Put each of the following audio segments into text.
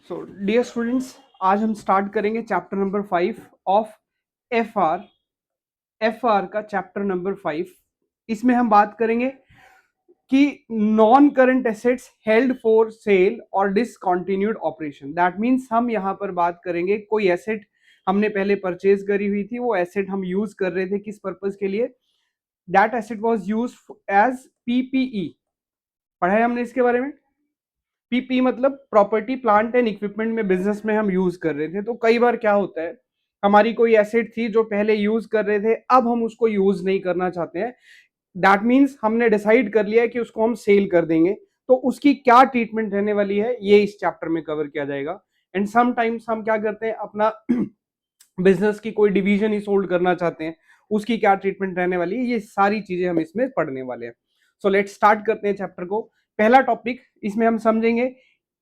So dear students, आज हम start करेंगे chapter number 5 of FR. FR का चैप्टर नंबर 5। इसमें हम बात करेंगे कि non current assets held for cell और डिसकंटिन्यूड ऑपरेशन। दैट मींस हम यहां पर बात करेंगे कोई एसेट हमने पहले परचेज करी हुई थी, वो एसेट हम यूज कर रहे थे किस पर्पज के लिए। That asset was used as PPE. पढ़ा है हमने इसके बारे में। पीपी मतलब प्रॉपर्टी प्लांट एंड इक्विपमेंट में बिजनेस में हम यूज कर रहे थे। तो कई बार क्या होता है, हमारी कोई एसेट थी जो पहले यूज कर रहे थे, अब हम उसको यूज नहीं करना चाहते हैं। दैट मीन्स हमने डिसाइड कर लिया है कि उसको हम सेल कर देंगे। तो उसकी क्या ट्रीटमेंट रहने वाली है, ये इस चैप्टर में कवर किया जाएगा। एंड समटाइम्स हम क्या करते हैं, अपना बिजनेस की कोई डिवीजन ही सोल्ड करना चाहते हैं, उसकी क्या ट्रीटमेंट रहने वाली है, ये सारी चीजें हम इसमें पढ़ने वाले हैं। सो लेट्स स्टार्ट करते हैं चैप्टर को। पहला टॉपिक इसमें हम समझेंगे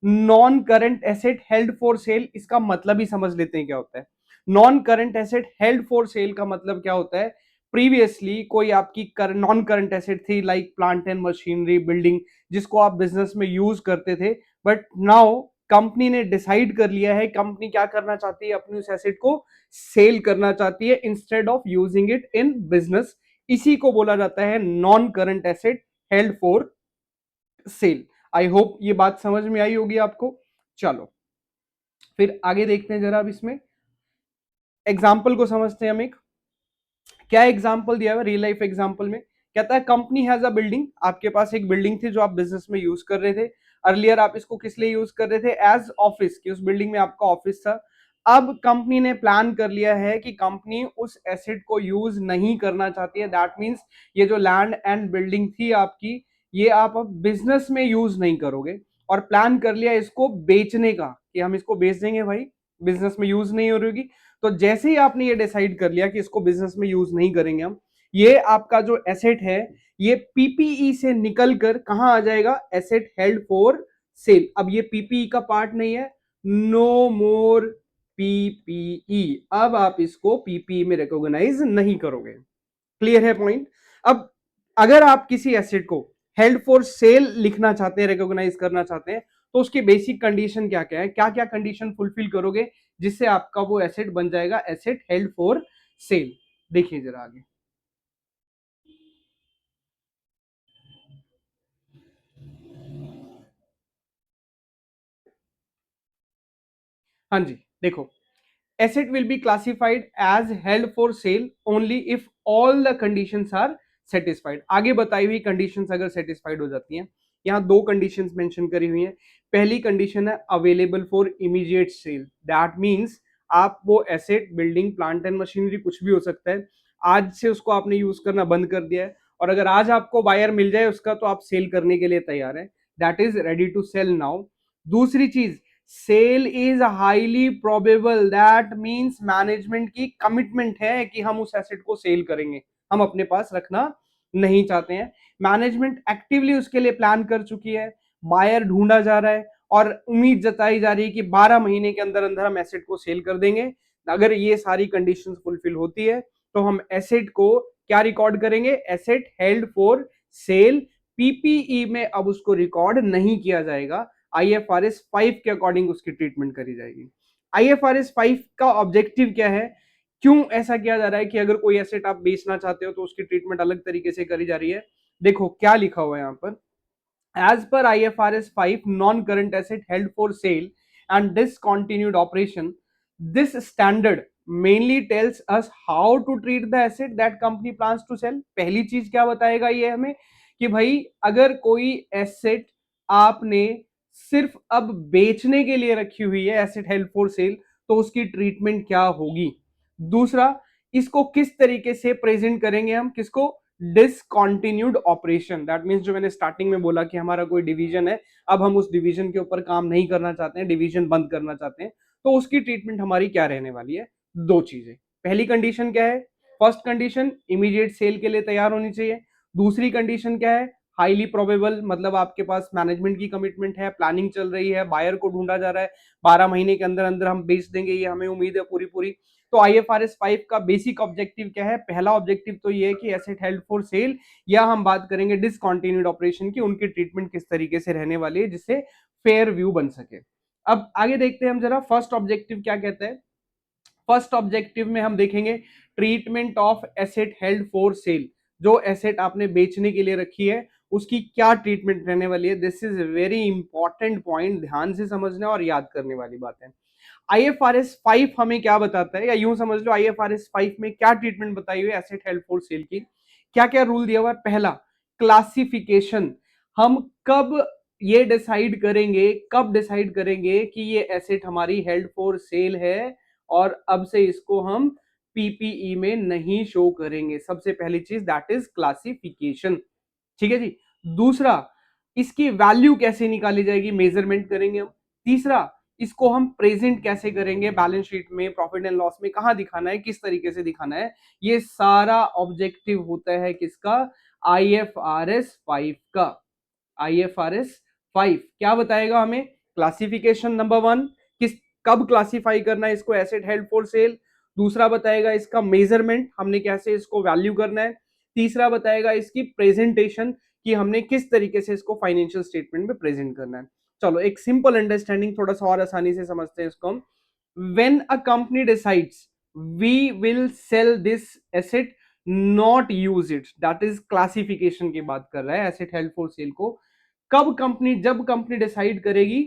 non current asset held for cell. इसका मतलब ही समझ लेते हैं क्या होता है। Non current asset held for cell का मतलब क्या होता है। प्रीवियसली कोई आपकी नॉन करंट एसेट थी, like plant and machinery, building, जिसको आप बिजनेस में यूज करते थे, बट नाउ कंपनी ने डिसाइड कर लिया है, कंपनी क्या करना चाहती है, अपनी उस एसेट को सेल करना चाहती है instead of using it in business. इसी को बोला जाता है non current asset held for cell. I hope ये बात समझ में आई होगी आपको। चलो फिर आगे देखते हैं जरा। अब इसमें एग्जाम्पल को समझते हैं हम। एक क्या एग्जाम्पल दिया हुआ रियल लाइफ एग्जाम्पल में, कहता है कंपनी हैज अ बिल्डिंग। आपके पास एक बिल्डिंग थी जो आप बिजनेस में यूज कर रहे थे। अर्लियर आप इसको किस लिए यूज कर रहे थे, एज ऑफिस, कि उस बिल्डिंग में आपका ऑफिस था। अब कंपनी ने प्लान कर लिया है कि कंपनी उस एसेट को यूज नहीं करना चाहती है। दैट मीन्स ये जो लैंड एंड बिल्डिंग थी आपकी, ये आप अब बिजनेस में यूज नहीं करोगे, और प्लान कर लिया इसको बेचने का, कि हम इसको बेच देंगे भाई, बिजनेस में यूज नहीं हो रही होगी। तो जैसे ही आपने ये डिसाइड कर लिया कि इसको बिजनेस में यूज नहीं करेंगे हम, ये आपका जो एसेट है ये पीपीई से निकलकर कहां आ जाएगा, एसेट हेल्ड फॉर सेल। अब ये पीपीई का पार्ट नहीं है, नो मोर पीपीई। अब आप इसको पीपीई में रिकॉग्नाइज नहीं करोगे। क्लियर है पॉइंट। अब अगर आप किसी एसेट को हेल्ड फॉर सेल लिखना चाहते हैं, रिकॉग्नाइज करना चाहते हैं, तो उसकी बेसिक कंडीशन क्या क्या है, क्या क्या कंडीशन फुलफिल करोगे जिससे आपका वो एसेट बन जाएगा एसेट हेल्ड फॉर सेल। देखिए जरा आगे। हाँ जी, देखो, asset will be classified as held for sale only if all the conditions are satisfied। आगे बताई हुई कंडीशंस अगर सेटिस्फाइड हो जाती हैं, यहाँ दो कंडीशंस मेंशन करी हुई हैं। पहली कंडीशन है available for immediate sale. That means आप वो asset, building, plant and machinery, कुछ भी हो सकता है, आज से उसको आपने यूज करना बंद कर दिया है, और अगर आज आपको बायर मिल जाए उसका, तो आप सेल करने के लिए तैयार है। That is ready to sell now. दूसरी चीज, sale is highly probable. That means management की कमिटमेंट है कि हम उस एसेट को सेल करेंगे, हम अपने पास रखना नहीं चाहते हैं। मैनेजमेंट एक्टिवली उसके लिए प्लान कर चुकी है, बायर ढूंढा जा रहा है, और उम्मीद जताई जा रही है कि 12 महीने के अंदर अंदर हम एसेट को सेल कर देंगे। अगर ये सारी कंडीशंस फुलफिल होती है तो हम एसेट को क्या रिकॉर्ड करेंगे, asset held for cell. PPE में अब उसको रिकॉर्ड नहीं किया जाएगा, आईएफआरएस 5 के अकॉर्डिंग उसकी ट्रीटमेंट करी जाएगी। आईएफआरएस 5 का ऑब्जेक्टिव क्या है, क्यों ऐसा किया जा रहा है कि अगर कोई एसेट आप बेचना चाहते हो तो उसकी ट्रीटमेंट अलग तरीके से करी जा रही है। देखो क्या लिखा हुआ है यहां पर, as per IFRS 5 non-current asset held for sale and discontinued operation, this standard mainly tells us how to treat the asset that company plans to sell। पहली चीज क्या बताएगा ये हमें, कि भाई अगर कोई एसेट आपने सिर्फ अब बेचने के लिए रखी हुई है, एसेट हेल्ड फॉर सेल, तो उसकी ट्रीटमेंट क्या होगी। दूसरा, इसको किस तरीके से प्रेजेंट करेंगे हम, किसको, डिसकंटिन्यूड ऑपरेशन। दैट मींस जो मैंने स्टार्टिंग में बोला कि हमारा कोई डिवीजन है, अब हम उस डिवीजन के ऊपर काम नहीं करना चाहते हैं, डिवीजन बंद करना चाहते हैं, तो उसकी ट्रीटमेंट हमारी क्या रहने वाली है। दो चीजें, पहली कंडीशन क्या है, फर्स्ट कंडीशन इमीडिएट सेल के लिए तैयार होनी चाहिए। दूसरी कंडीशन क्या है, हाईली प्रोबेबल, मतलब आपके पास मैनेजमेंट की कमिटमेंट है, प्लानिंग चल रही है, बायर को ढूंढा जा रहा है, 12 महीने के अंदर अंदर हम बेच देंगे, ये हमें उम्मीद है पूरी पूरी। तो आईएफआरएस 5 का बेसिक ऑब्जेक्टिव क्या है, पहला ऑब्जेक्टिव तो ये है कि एसेट हेल्ड फॉर सेल, या हम बात करेंगे डिसकंटिन्यूड ऑपरेशन की, उनकी ट्रीटमेंट किस तरीके से रहने वाली है जिससे फेयर व्यू बन सके। अब आगे देखते हैं हम जरा फर्स्ट ऑब्जेक्टिव क्या कहता है। फर्स्ट ऑब्जेक्टिव में हम देखेंगे treatment of asset held for cell. जो एसेट आपने बेचने के लिए रखी है उसकी क्या ट्रीटमेंट रहने वाली है। This is very important point, ध्यान से समझना और याद करने वाली बात है। IFRS 5 हमें क्या बताता है, या यूं समझ लो IFRS 5 में क्या ट्रीटमेंट बताई हुई है एसेट हेल्ड फॉर सेल की। क्या क्या रूल दिया हुआ है। पहला, क्लासिफिकेशन। हम कब ये डिसाइड करेंगे, कब डिसाइड करेंगे कि ये एसेट हमारी हेल्ड फॉर सेल है और अब से इसको हम पीपीई में नहीं शो करेंगे। सबसे पहली चीज दैट इज क्लासिफिकेशन। ठीक है जी। दूसरा, इसकी वैल्यू कैसे निकाली जाएगी, मेजरमेंट करेंगे हम। तीसरा, इसको हम प्रेजेंट कैसे करेंगे, बैलेंस शीट में, प्रॉफिट एंड लॉस में कहां दिखाना है, किस तरीके से दिखाना है। ये सारा ऑब्जेक्टिव होता है किसका, IFRS 5 का। IFRS 5 क्या बताएगा हमें, क्लासिफिकेशन नंबर 1, किस कब क्लासिफाई करना है इसको एसेट हेल्ड फॉर सेल। दूसरा बताएगा इसका मेजरमेंट, हमने कैसे इसको वैल्यू करना है। तीसरा बताएगा इसकी प्रेजेंटेशन, कि हमने किस तरीके से इसको फाइनेंशियल स्टेटमेंट में प्रेजेंट करना है। चलो एक सिंपल अंडरस्टैंडिंग, थोड़ा सा और आसानी से समझते हैं इसको हम। When a company decides we will sell this asset, not use it, that is classification की बात कर रहा है एसेट हेल्ड फॉर सेल को। कब कंपनी, जब कंपनी डिसाइड करेगी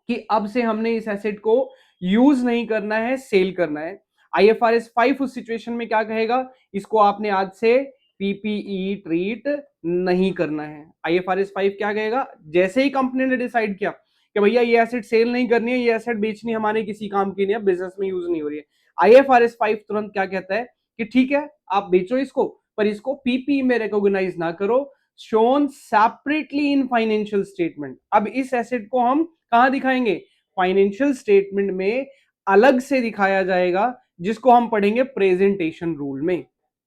कि अब से हमने इस एसेट को यूज नहीं करना है, सेल करना है। IFRS 5 उस सिचुएशन में क्या कहेगा, इसको आपने आज से पीपीई ट्रीट नहीं करना है। IFRS 5 क्या कहेगा, जैसे ही कंपनी ने डिसाइड किया कि भैया ये एसेट सेल नहीं करनी है, ये एसेट बेचनी हमारे किसी काम की नहीं है, बिजनेस में यूज नहीं हो रही है, IFRS 5 तुरंत क्या कहता है कि ठीक है आप बेचो इसको, पर इसको पीपीई में रिकॉग्नाइज ना करो, shown separately in financial statement. अब इस एसेट को हम कहां दिखाएंगे, फाइनेंशियल स्टेटमेंट में अलग से दिखाया जाएगा, जिसको हम पढ़ेंगे प्रेजेंटेशन रूल में।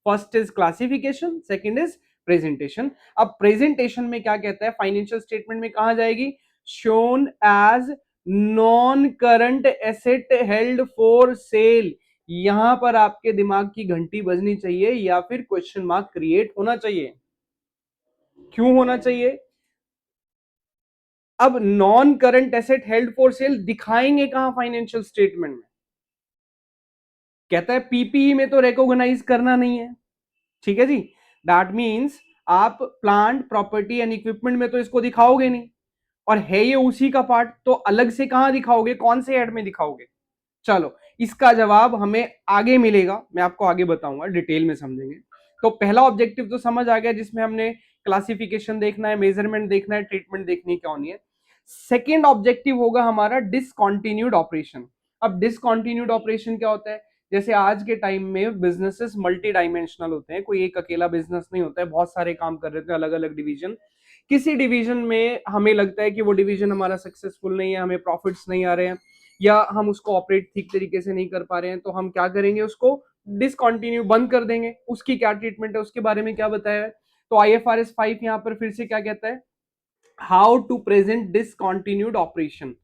First is classification, second is presentation. अब प्रेजेंटेशन में क्या कहता है, फाइनेंशियल स्टेटमेंट में कहां जाएगी, shown as non current asset held for sale. यहां पर आपके दिमाग की घंटी बजनी चाहिए या फिर क्वेश्चन मार्क क्रिएट होना चाहिए। क्यों होना चाहिए, अब non current asset held for cell दिखाएंगे कहां फाइनेंशियल स्टेटमेंट में, कहता है पीपीई में तो रिकॉग्नाइज करना नहीं है। ठीक है जी, दैट मींस आप प्लांट प्रॉपर्टी एंड इक्विपमेंट में तो इसको दिखाओगे नहीं, और है ये उसी का पार्ट, तो अलग से कहां दिखाओगे, कौन से हेड में दिखाओगे। चलो इसका जवाब हमें आगे मिलेगा, मैं आपको आगे बताऊंगा, डिटेल में समझेंगे। तो पहला ऑब्जेक्टिव तो समझ आ गया, जिसमें हमने क्लासिफिकेशन देखना है, मेजरमेंट देखना है, ट्रीटमेंट देखनी क्या होनी है। सेकेंड ऑब्जेक्टिव होगा हमारा डिसकंटिन्यूड ऑपरेशन। अब डिसकंटिन्यूड ऑपरेशन क्या होता है, जैसे आज के टाइम में बिजनेसेस मल्टी डायमेंशनल होते हैं, कोई एक अकेला बिजनेस नहीं होता है, बहुत सारे काम कर रहे थे, अलग अलग डिवीजन। किसी डिवीजन में हमें लगता है कि वो डिवीजन हमारा सक्सेसफुल नहीं है, हमें प्रॉफिट्स नहीं आ रहे हैं, या हम उसको ऑपरेट ठीक तरीके से नहीं कर पा रहे हैं, तो हम क्या करेंगे, उसको डिसकंटिन्यू बंद कर देंगे। उसकी क्या ट्रीटमेंट है, उसके बारे में क्या बताया है। तो IFRS 5 यहां पर फिर से क्या कहता है, how to present discontinued operation,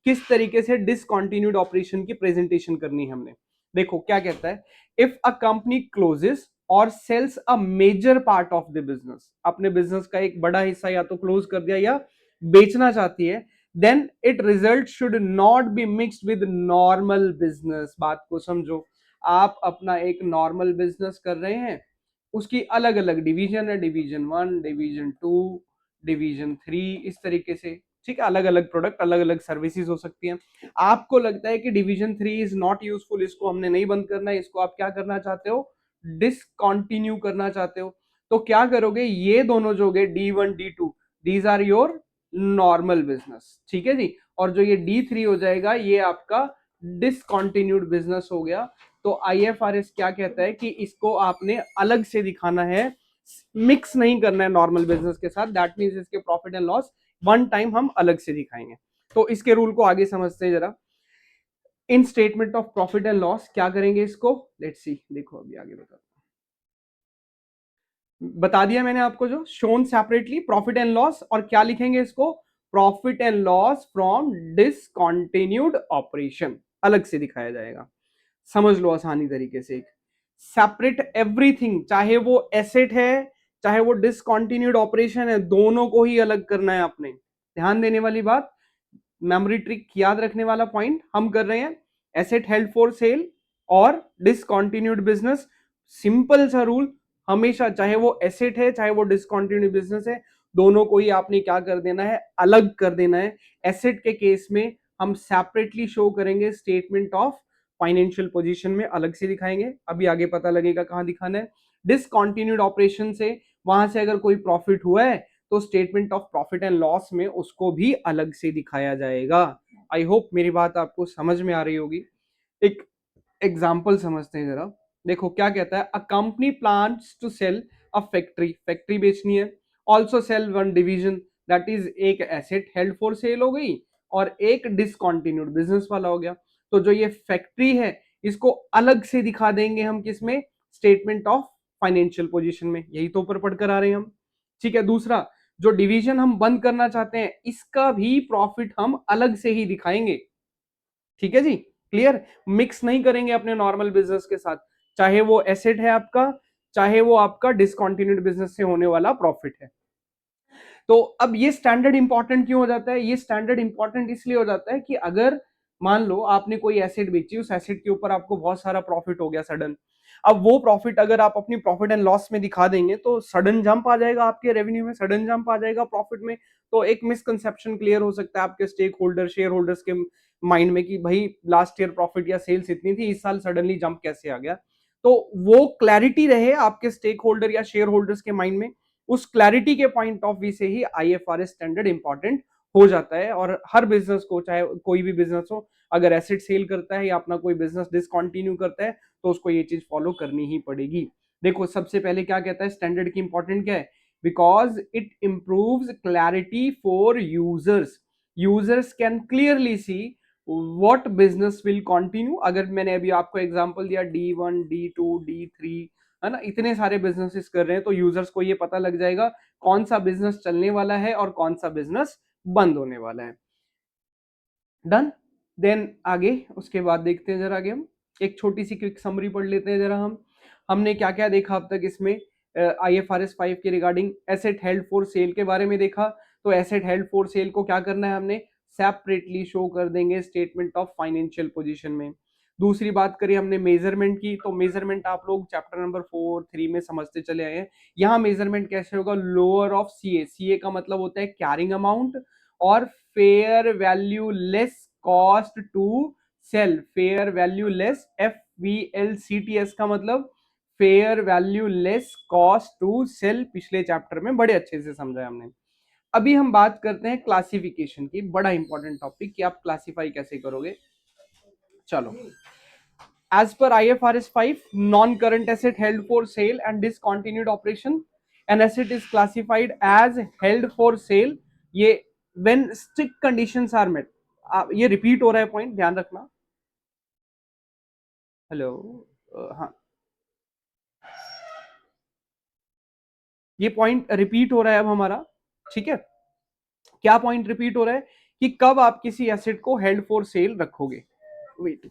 किस तरीके से डिसकंटिन्यूड ऑपरेशन की प्रेजेंटेशन करनी है हमने। देखो क्या कहता है, इफ अ कंपनी क्लोजेस और sells a major part of the business, अपने बिजनेस का एक बड़ा हिस्सा या तो क्लोज कर दिया या बेचना चाहती है, then it result should not be mixed with normal business. बात को समझो, आप अपना एक नॉर्मल बिजनेस कर रहे हैं, उसकी अलग अलग डिवीजन है, डिवीजन 1, डिवीजन 2, डिवीजन 3, इस तरीके से। ठीक है, अलग अलग प्रोडक्ट, अलग अलग सर्विसेज हो सकती हैं। आपको लगता है कि डिवीजन 3 इज नॉट यूजफुल, इसको हमने नहीं बंद करना है, इसको आप क्या करना चाहते हो, डिसकंटिन्यू करना चाहते हो। तो क्या करोगे, ये दोनों जो गए D1 D2, these are your normal business. ठीक है जी, और जो ये D3 हो जाएगा, ये आपका डिसकंटिन्यूड बिजनेस हो गया। तो IFRS क्या कहता है कि इसको आपने अलग से दिखाना है, मिक्स नहीं करना है नॉर्मल बिजनेस के साथ। दैट मींस इसके profit and loss one time हम अलग से दिखाएंगे। तो इसके रूल को आगे समझते हैं जरा। In statement of profit and loss क्या करेंगे इसको, लेट्स सी, देखो अभी आगे बता दिया मैंने आपको, जो shown separately profit and loss, और क्या लिखेंगे इसको, profit and loss from discontinued operation, अलग से दिखाया जाएगा। समझ लो आसानी तरीके से, एक सेपरेट एवरीथिंग, चाहे वो एसेट है चाहे वो डिसकंटिन्यूड ऑपरेशन है, दोनों को ही अलग करना है आपने। ध्यान देने वाली बात, मेमोरी ट्रिक याद रखने वाला पॉइंट हम कर रहे हैं, एसेट हेल्ड फॉर सेल और डिसकंटिन्यूड बिजनेस। सिंपल सा रूल, हमेशा चाहे वो एसेट है चाहे वो डिसकंटिन्यूड बिजनेस है, दोनों को ही आपने क्या कर देना है, अलग कर देना है। एसेट के केस में हम सेपरेटली शो करेंगे, स्टेटमेंट ऑफ फाइनेंशियल पोजीशन में अलग से दिखाएंगे, अभी आगे पता लगेगा कहां दिखाना है। डिसकंटिन्यूड ऑपरेशन से वहां से अगर कोई प्रॉफिट हुआ है तो statement of profit and loss में उसको भी अलग से दिखाया जाएगा। आई होप मेरी बात आपको समझ में आ रही होगी। एक एग्जाम्पल समझते हैं जरा। देखो क्या कहता है, a company plans to sell a factory, factory बेचनी है, also sell one division, that is एक एसेट हेल्ड फॉर सेल हो गई और एक डिसकंटिन्यूड बिजनेस वाला हो गया। तो जो ये फैक्ट्री है इसको अलग से दिखा देंगे हम किसमें, स्टेटमेंट ऑफ फाइनेंशियल पोजीशन में, यही तो ऊपर पढ़कर आ रहे हैं हम। ठीक है, दूसरा जो डिवीजन हम बंद करना चाहते हैं इसका भी प्रॉफिट हम अलग से ही दिखाएंगे। ठीक है जी, क्लियर, मिक्स नहीं करेंगे अपने नॉर्मल बिजनेस के साथ, चाहे वो एसेट है आपका चाहे वो आपका डिसकंटिन्यूड बिजनेस से होने वाला प्रॉफिट है। तो अब ये स्टैंडर्ड इंपॉर्टेंट क्यों हो जाता है, ये स्टैंडर्ड इंपॉर्टेंट इसलिए हो जाता है कि अगर मान लो आपने कोई एसेट बेची, उस एसेट के ऊपर आपको बहुत सारा प्रॉफिट हो गया सडन, अब वो प्रॉफिट अगर आप अपनी प्रॉफिट एंड लॉस में दिखा देंगे तो सडन जंप आ जाएगा आपके रेवेन्यू में, सडन जंप आ जाएगा प्रॉफिट में। तो एक मिसकंसेप्शन क्लियर हो सकता है आपके स्टेक होल्डर शेयर होल्डर्स के माइंड में कि भाई लास्ट ईयर प्रॉफिट या सेल्स इतनी थी, इस साल सडनली जंप कैसे आ गया। तो वो क्लैरिटी रहे आपके स्टेक होल्डर या शेयर होल्डर्स के माइंड में, उस क्लैरिटी के पॉइंट ऑफ व्यू से ही आईएफआरएस स्टैंडर्ड इंपॉर्टेंट हो जाता है। और हर बिजनेस को, चाहे कोई भी बिजनेस हो, अगर एसेट सेल करता है या अपना कोई बिजनेस डिसकंटिन्यू करता है तो उसको ये चीज फॉलो करनी ही पड़ेगी। देखो सबसे पहले क्या कहता है, स्टैंडर्ड की इंपॉर्टेंट क्या है, because it improves clarity for users, users can clearly see what business will continue. अगर मैंने अभी आपको एग्जांपल दिया D1 D2 D3 है ना, इतने सारे बिजनेसेस कर रहे हैं, तो यूजर्स को ये पता लग जाएगा कौन सा बिजनेस चलने वाला है और कौन सा बिजनेस बंद होने वाला है। डन, देन आगे उसके बाद देखते हैं जरा, आगे हम एक छोटी सी क्विक समरी पढ़ लेते हैं जरा। हमने क्या क्या देखा अब तक इसमें, IFRS 5 के regarding asset held for cell के बारे में देखा। तो एसेट हेल्ड फॉर सेल को क्या करना है, हमने सेपरेटली शो कर देंगे स्टेटमेंट ऑफ फाइनेंशियल पोजीशन में। दूसरी बात करी हमने मेजरमेंट की, तो मेजरमेंट आप लोग चैप्टर नंबर 4 3 में समझते चले आए हैं। यहाँ मेजरमेंट कैसे होगा, लोअर ऑफ CA, CA का मतलब होता है कैरिंग अमाउंट, और fair value less cost to sell, fair value less FVLCTS का मतलब fair value less cost to sell, पिछले चैप्टर में बड़े अच्छे से समझा हमने। अभी हम बात करते हैं क्लासिफिकेशन की, बड़ा इंपॉर्टेंट टॉपिक कि आप क्लासिफाई कैसे करोगे। चलो, as per IFRS 5, non-current asset held for sale and discontinued operation, an asset is classified as held for sale ये when strict conditions are met। ये रिपीट हो रहा है पॉइंट, ध्यान रखना। हेलो, हाँ, ये पॉइंट रिपीट हो रहा है अब हमारा। ठीक है, क्या पॉइंट रिपीट हो रहा है कि कब आप किसी एसेट को हेल्ड फॉर सेल रखोगे। वेट,